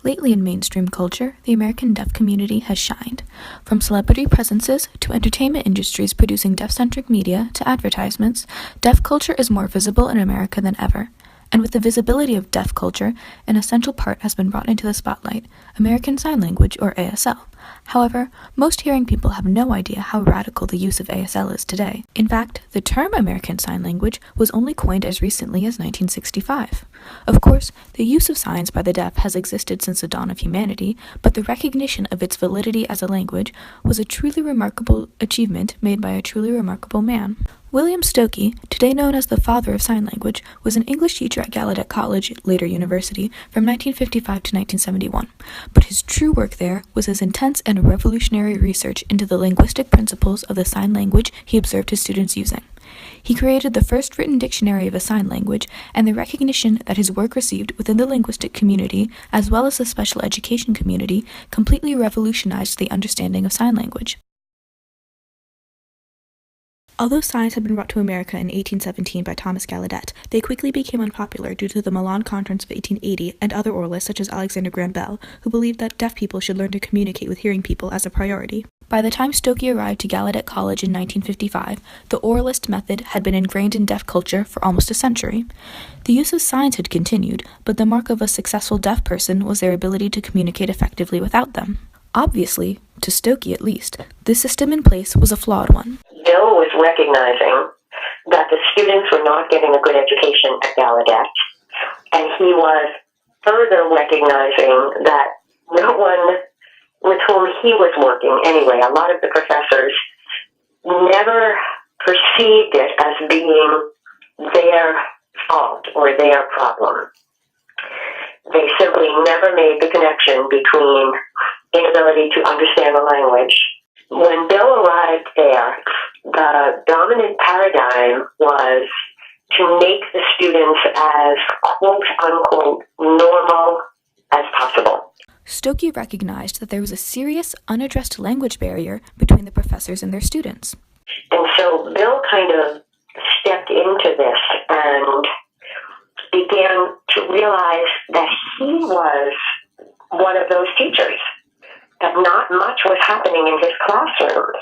Lately in mainstream culture, the American deaf community has shined. From celebrity presences to entertainment industries producing deaf-centric media to advertisements, deaf culture is more visible in America than ever. And with the visibility of deaf culture, an essential part has been brought into the spotlight, American Sign Language, or ASL. However, most hearing people have no idea how radical the use of ASL is today. In fact, the term American Sign Language was only coined as recently as 1965. Of course, the use of signs by the deaf has existed since the dawn of humanity, but the recognition of its validity as a language was a truly remarkable achievement made by a truly remarkable man. William Stokoe, today known as the father of sign language, was an English teacher at Gallaudet College, later university, from 1955 to 1971. But his true work there was his intense and revolutionary research into the linguistic principles of the sign language he observed his students using. He created the first written dictionary of a sign language, and the recognition that his work received within the linguistic community, as well as the special education community, completely revolutionized the understanding of sign language. Although signs had been brought to America in 1817 by Thomas Gallaudet, they quickly became unpopular due to the Milan Conference of 1880 and other oralists such as Alexander Graham Bell, who believed that deaf people should learn to communicate with hearing people as a priority. By the time Stokoe arrived to Gallaudet College in 1955, the oralist method had been ingrained in deaf culture for almost a century. The use of signs had continued, but the mark of a successful deaf person was their ability to communicate effectively without them. Obviously, to Stokoe at least, this system in place was a flawed one. Bill was recognizing that the students were not getting a good education at Gallaudet, and he was further recognizing that no one with whom he was working, anyway, a lot of the professors never perceived it as being their fault or their problem. They simply never made the connection between inability to understand the language. When Bill arrived there, the dominant paradigm was to make the students as quote-unquote normal as possible. Stokoe recognized that there was a serious, unaddressed language barrier between the professors and their students. And so Bill kind of stepped into this and began to realize that he was one of those teachers, that not much was happening in his classrooms.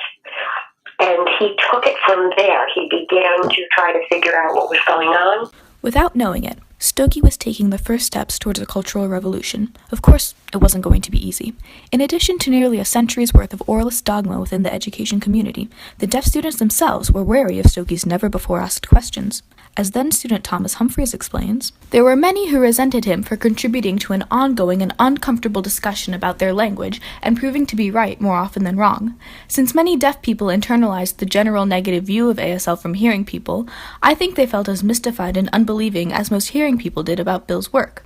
And he took it from there. He began to try to figure out what was going on. Without knowing it, Stokoe was taking the first steps towards a cultural revolution. Of course, it wasn't going to be easy. In addition to nearly a century's worth of oralist dogma within the education community, the deaf students themselves were wary of Stokoe's never-before-asked questions. As then-student Thomas Humphreys explains, there were many who resented him for contributing to an ongoing and uncomfortable discussion about their language and proving to be right more often than wrong. Since many deaf people internalized the general negative view of ASL from hearing people, I think they felt as mystified and unbelieving as most hearing people did about Bill's work.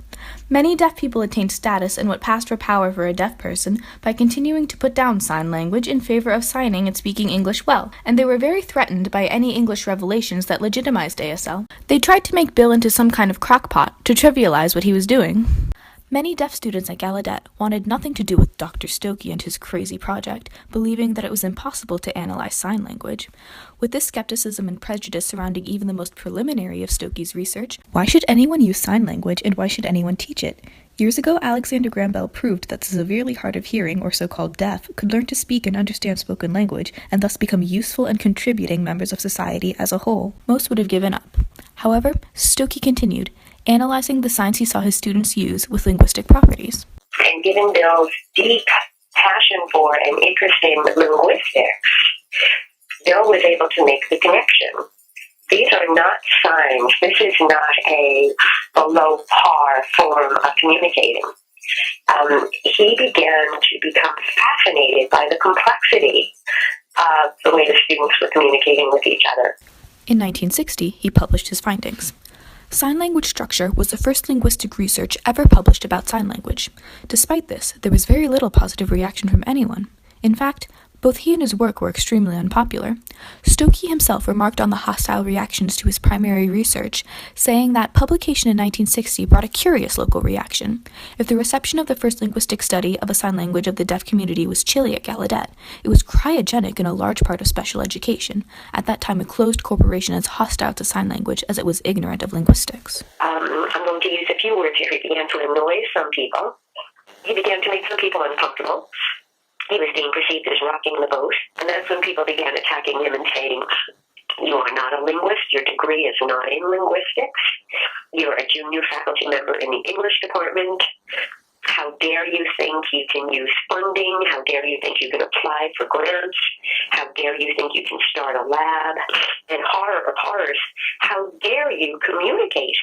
Many deaf people attained status and what passed for power for a deaf person by continuing to put down sign language in favor of signing and speaking English well, and they were very threatened by any English revelations that legitimized ASL. They tried to make Bill into some kind of crackpot to trivialize what he was doing. Many deaf students at Gallaudet wanted nothing to do with Dr. Stokoe and his crazy project, believing that it was impossible to analyze sign language. With this skepticism and prejudice surrounding even the most preliminary of Stokoe's research, why should anyone use sign language and why should anyone teach it? Years ago, Alexander Graham Bell proved that the severely hard of hearing, or so-called deaf, could learn to speak and understand spoken language and thus become useful and contributing members of society as a whole. Most would have given up. However, Stokoe continued, analyzing the signs he saw his students use with linguistic properties. And given Bill's deep passion for and interest in linguistics, Bill was able to make the connection. These are not signs. This is not a below par form of communicating. He began to become fascinated by the complexity of the way the students were communicating with each other. In 1960, he published his findings. Sign language structure was the first linguistic research ever published about sign language. Despite this, there was very little positive reaction from anyone. In fact, both he and his work were extremely unpopular. Stokoe himself remarked on the hostile reactions to his primary research, saying that publication in 1960 brought a curious local reaction. If the reception of the first linguistic study of a sign language of the deaf community was chilly at Gallaudet, it was cryogenic in a large part of special education, at that time a closed corporation as hostile to sign language as it was ignorant of linguistics. I'm going to use a few words here. It began to annoy some people. he began to make some people uncomfortable. He was being perceived as rocking the boat, and that's when people began attacking him and saying, "You are not a linguist. Your degree is not in linguistics. You're a junior faculty member in the English department. How dare you think you can use funding? How dare you think you can apply for grants? How dare you think you can start a lab? And horror of horrors, how dare you communicate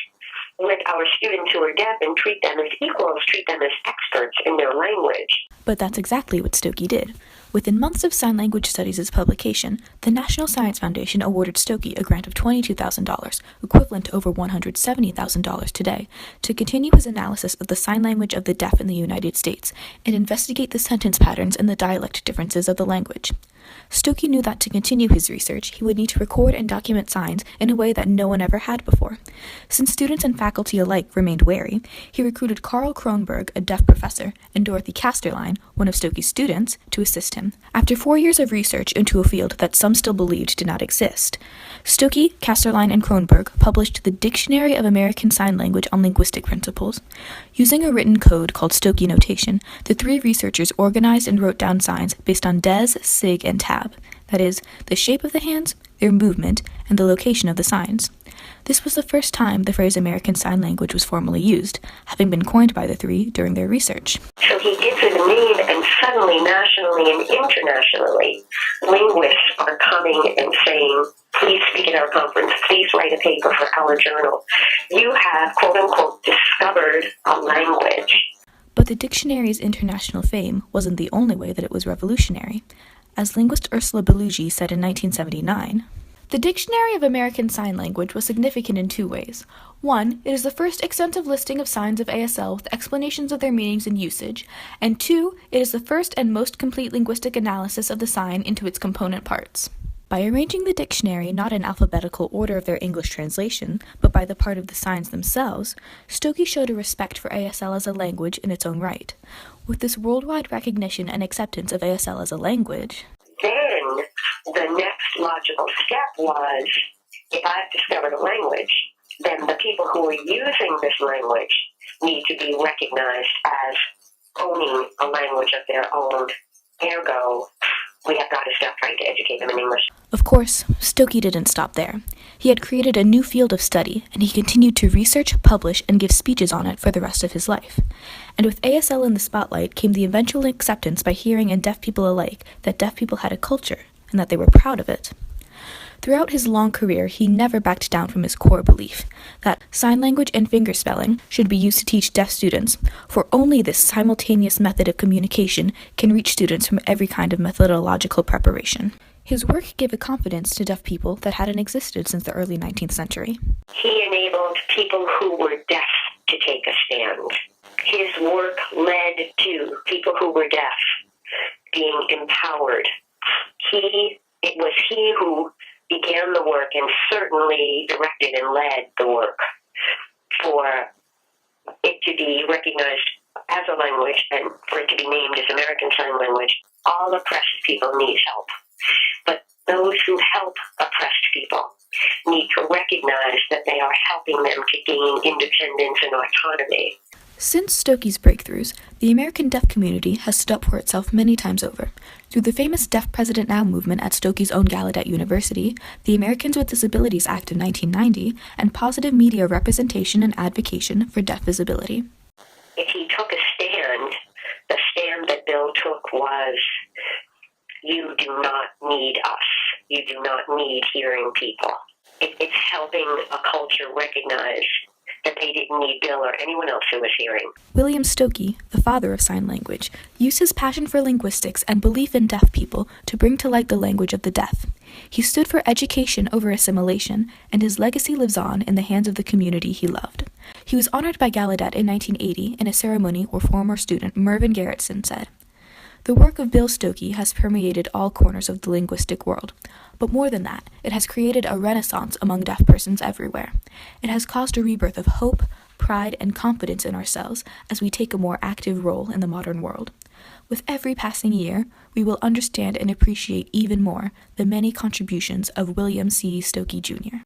with our students who are deaf and treat them as equals, treat them as experts in their language?" But that's exactly what Stokoe did. Within months of Sign Language Studies' publication, the National Science Foundation awarded Stokoe a grant of $22,000, equivalent to over $170,000 today, to continue his analysis of the sign language of the deaf in the United States and investigate the sentence patterns and the dialect differences of the language. Stokoe knew that to continue his research, he would need to record and document signs in a way that no one ever had before. Since students and faculty alike remained wary, he recruited Carl Kronberg, a deaf professor, and Dorothy Casterline, one of Stokoe's students, to assist him. After 4 years of research into a field that some still believed did not exist, Stokoe, Casterline, and Kronberg published the Dictionary of American Sign Language on Linguistic Principles. Using a written code called Stokoe notation, the three researchers organized and wrote down signs based on des, sig, and tab, that is, the shape of the hands, their movement, and the location of the signs. This was the first time the phrase American Sign Language was formally used, having been coined by the three during their research. So he gives it a name, and suddenly, nationally and internationally, linguists are coming and saying, "Please speak at our conference, please write a paper for our journal. You have, quote unquote, discovered a language." But the dictionary's international fame wasn't the only way that it was revolutionary. As linguist Ursula Bellugi said in 1979, "The Dictionary of American Sign Language was significant in two ways. One, it is the first extensive listing of signs of ASL with explanations of their meanings and usage, and two, it is the first and most complete linguistic analysis of the sign into its component parts." By arranging the dictionary not in alphabetical order of their English translation, but by the part of the signs themselves, Stokoe showed a respect for ASL as a language in its own right. With this worldwide recognition and acceptance of ASL as a language, then the next logical step was, if I've discovered a language, then the people who are using this language need to be recognized as owning a language of their own. Ergo, we have got to stop trying to educate them in English. Of course, Stokoe didn't stop there. He had created a new field of study, and he continued to research, publish, and give speeches on it for the rest of his life. And with ASL in the spotlight came the eventual acceptance by hearing and deaf people alike that deaf people had a culture, and that they were proud of it. Throughout his long career, he never backed down from his core belief that sign language and fingerspelling should be used to teach deaf students, for only this simultaneous method of communication can reach students from every kind of methodological preparation. His work gave a confidence to deaf people that hadn't existed since the early 19th century. He enabled people who were deaf to take a stand. His work led to people who were deaf being empowered. It was he who began the work and certainly directed and led the work for it to be recognized as a language and for it to be named as American Sign Language. All oppressed people need help, but those who help oppressed people need to recognize that they are helping them to gain independence and autonomy. Since Stokoe's breakthroughs, the American deaf community has stood up for itself many times over. Through the famous Deaf President Now movement at Stokoe's own Gallaudet University, the Americans with Disabilities Act of 1990, and positive media representation and advocacy for deaf visibility. If he took a stand, the stand that Bill took was, you do not need us. You do not need hearing people. It's helping a culture recognize that they didn't need Bill or anyone else who was hearing. William Stokoe, the father of sign language, used his passion for linguistics and belief in deaf people to bring to light the language of the deaf. He stood for education over assimilation, and his legacy lives on in the hands of the community he loved. He was honored by Gallaudet in 1980 in a ceremony where former student Mervyn Garretson said, "The work of Bill Stokoe has permeated all corners of the linguistic world. But more than that, it has created a renaissance among deaf persons everywhere. It has caused a rebirth of hope, pride, and confidence in ourselves as we take a more active role in the modern world. With every passing year, we will understand and appreciate even more the many contributions of William C. Stokoe Jr."